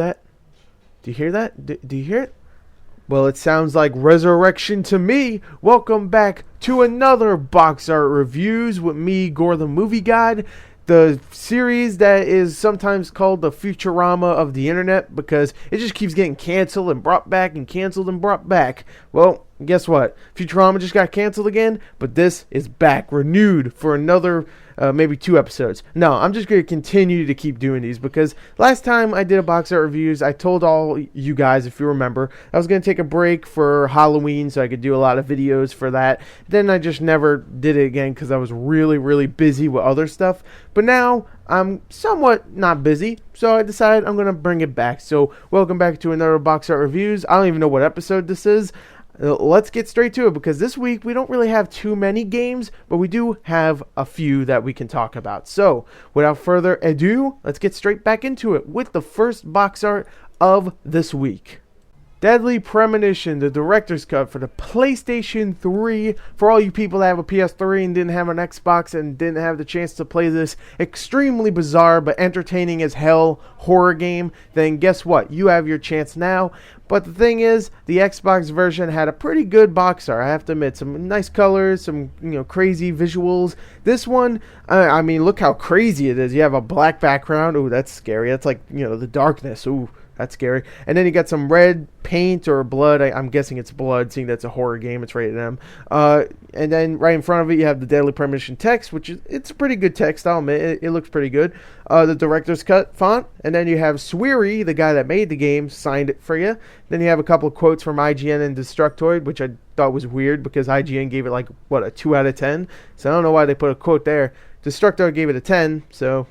that? Do you hear that? Do you hear it? Well, it sounds like resurrection to me. Welcome back to another Box Art Reviews with me, Gore the Movie God. The series that is sometimes called the Futurama of the internet because it just keeps getting canceled and brought back and canceled and brought back. Well, guess what? Futurama just got canceled again, but this is back, renewed for another maybe 2 episodes. No, I'm just going to continue to keep doing these because last time I did a Box Art Reviews, I told all you guys, if you remember, I was going to take a break for Halloween so I could do a lot of videos for that. Then I just never did it again because I was really, really busy with other stuff. But now I'm somewhat not busy, so I decided I'm going to bring it back. So welcome back to another Box Art Reviews. I don't even know what episode this is. Let's get straight to it because this week we don't really have too many games, but we do have a few that we can talk about. So without further ado, let's get straight back into it with the first box art of this week. Deadly Premonition, the director's cut for the PlayStation 3. For all you people that have a PS3 and didn't have an Xbox and didn't have the chance to play this extremely bizarre but entertaining as hell horror game, then guess what? You have your chance now. But the thing is, the Xbox version had a pretty good box art. I have to admit, some nice colors, some crazy visuals. This one, I mean, look how crazy it is. You have a black background. Ooh, that's scary. That's like the darkness. Ooh. That's scary. And then you got some red paint or blood. I'm guessing it's blood, seeing that's a horror game. It's rated M. And then right in front of it, you have the Deadly Premonition text, which it's a pretty good text. I'll admit, it looks pretty good. The director's cut font. And then you have Swery, the guy that made the game, signed it for you. Then you have a couple of quotes from IGN and Destructoid, which I thought was weird because IGN gave it a 2 out of 10. So I don't know why they put a quote there. Destructoid gave it a 10, so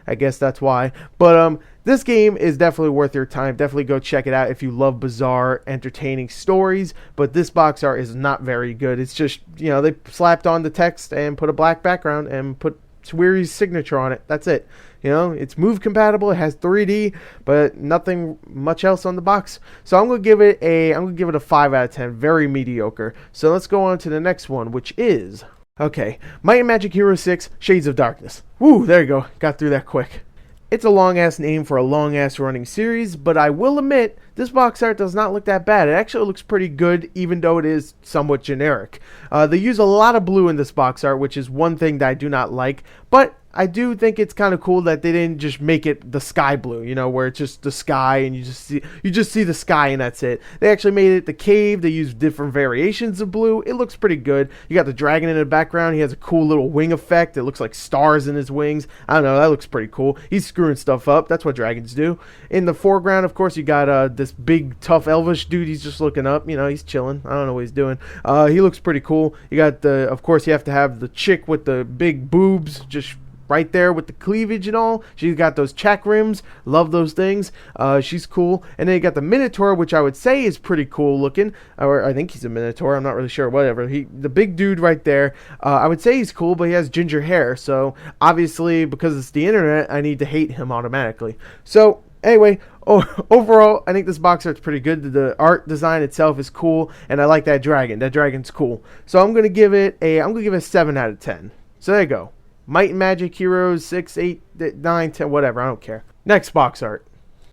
I guess that's why. But this game is definitely worth your time. Definitely go check it out if you love bizarre, entertaining stories. But this box art is not very good. It's just, they slapped on the text and put a black background and put Swery's signature on it. That's it. It's move compatible. It has 3D, but nothing much else on the box. So I'm gonna give it a 5 out of 10. Very mediocre. So let's go on to the next one, which is Might and Magic Hero 6 Shades of Darkness. Woo, there you go. Got through that quick. It's a long-ass name for a long-ass running series, but I will admit, this box art does not look that bad. It actually looks pretty good, even though it is somewhat generic. They use a lot of blue in this box art, which is one thing that I do not like, but I do think it's kind of cool that they didn't just make it the sky blue, where it's just the sky and you just see the sky and that's it. They actually made it the cave. They used different variations of blue. It looks pretty good. You got the dragon in the background. He has a cool little wing effect. It looks like stars in his wings. I don't know. That looks pretty cool. He's screwing stuff up. That's what dragons do. In the foreground, of course, you got this big, tough, elvish dude. He's just looking up. He's chilling. I don't know what he's doing. He looks pretty cool. You got of course, you have to have the chick with the big boobs just right there with the cleavage and all. She's got those chakrams. Love those things. She's cool. And then you got the Minotaur, which I would say is pretty cool looking. Or I think he's a Minotaur. I'm not really sure. Whatever. The big dude right there. I would say he's cool, but he has ginger hair. So obviously, because it's the internet, I need to hate him automatically. So anyway, overall, I think this box art's pretty good. The art design itself is cool, and I like that dragon. That dragon's cool. So I'm gonna give it a 7 out of 10. So there you go. Might and Magic Heroes 6, 8, 9, 10, whatever. I don't care. Next box art.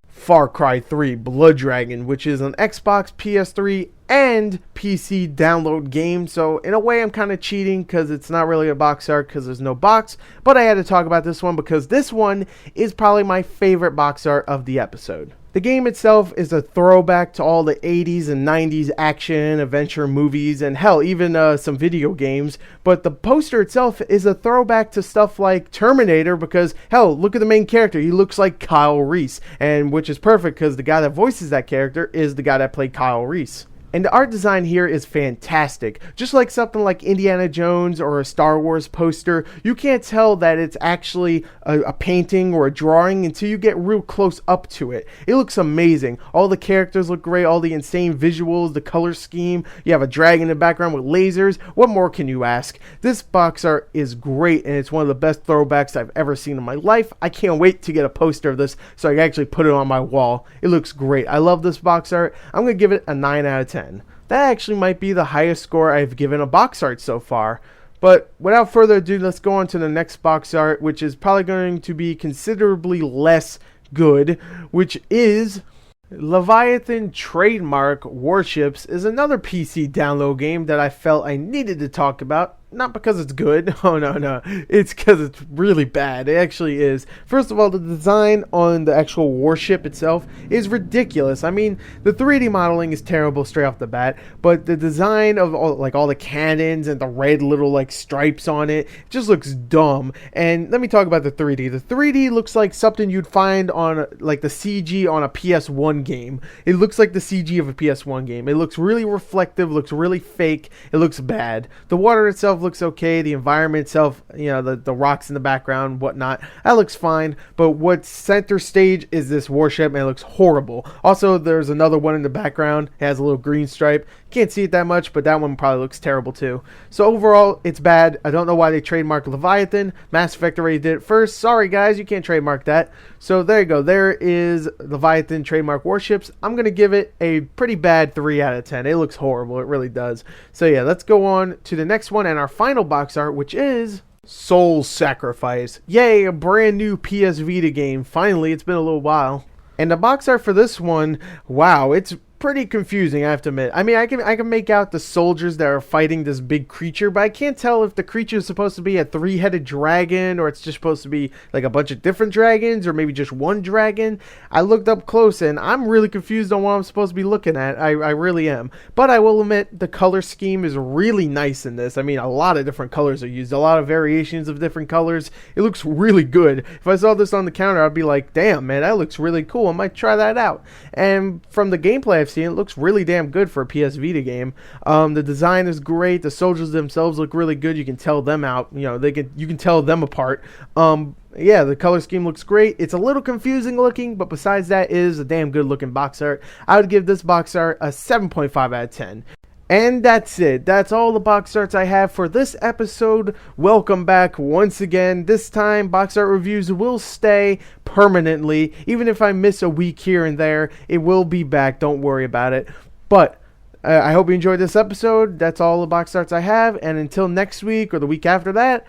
Far Cry 3 Blood Dragon, which is an Xbox, PS3, and PC download game. So in a way, I'm kind of cheating because it's not really a box art because there's no box. But I had to talk about this one because this one is probably my favorite box art of the episode. The game itself is a throwback to all the 80s and 90s action, adventure movies, and hell, even some video games. But the poster itself is a throwback to stuff like Terminator because, hell, look at the main character. He looks like Kyle Reese, and which is perfect because the guy that voices that character is the guy that played Kyle Reese. And the art design here is fantastic. Just like something like Indiana Jones or a Star Wars poster, you can't tell that it's actually a painting or a drawing until you get real close up to it. It looks amazing. All the characters look great, all the insane visuals, the color scheme. You have a dragon in the background with lasers. What more can you ask? This box art is great, and it's one of the best throwbacks I've ever seen in my life. I can't wait to get a poster of this so I can actually put it on my wall. It looks great. I love this box art. I'm going to give it a 9 out of 10. That actually might be the highest score I've given a box art so far. But without further ado, let's go on to the next box art, which is probably going to be considerably less good, which is Leviathan Trademark Warships is another PC download game that I felt I needed to talk about. Not because it's good. Oh, no. It's because it's really bad. It actually is. First of all, the design on the actual warship itself is ridiculous. I mean, the 3D modeling is terrible straight off the bat, but the design of all the cannons and the red little stripes on it just looks dumb. And let me talk about the 3D. The 3D looks like something you'd find on the CG on a PS1 game. It looks like the CG of a PS1 game. It looks really reflective, looks really fake. It looks bad. The water itself looks okay. The environment itself, the rocks in the background, whatnot, that looks fine. But what's center stage is this warship, and it looks horrible. Also, there's another one in the background. It has a little green stripe. Can't see it that much, but that one probably looks terrible too. So overall, it's bad. I don't know why they trademarked Leviathan. Mass Effect already did it first. Sorry guys, you can't trademark that. So there you go. There is Leviathan Trademark Warships. I'm going to give it a pretty bad 3 out of 10. It looks horrible. It really does. So yeah, let's go on to the next one and our final box art, which is Soul Sacrifice. Yay, a brand new PS Vita game. Finally, it's been a little while. And the box art for this one, wow, it's pretty confusing, I have to admit. I mean, I can make out the soldiers that are fighting this big creature, but I can't tell if the creature is supposed to be a 3-headed dragon, or it's just supposed to be like a bunch of different dragons, or maybe just one dragon. I looked up close and I'm really confused on what I'm supposed to be looking at. I really am. But I will admit, the color scheme is really nice in this. I mean, a lot of different colors are used, a lot of variations of different colors. It looks really good. If I saw this on the counter, I'd be like, damn man, that looks really cool. I might try that out. And from the gameplay I've seen, it looks really damn good for a PS Vita game. The design is great. The soldiers themselves look really good. You can tell them out. You can tell them apart. Yeah, the color scheme looks great. It's a little confusing looking, but besides that, it is a damn good looking box art. I would give this box art a 7.5 out of 10. And that's it. That's all the box arts I have for this episode. Welcome back once again. This time, box art reviews will stay permanently. Even if I miss a week here and there, it will be back. Don't worry about it. But I hope you enjoyed this episode. That's all the box arts I have. And until next week or the week after that,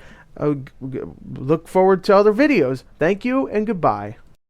look forward to other videos. Thank you and goodbye.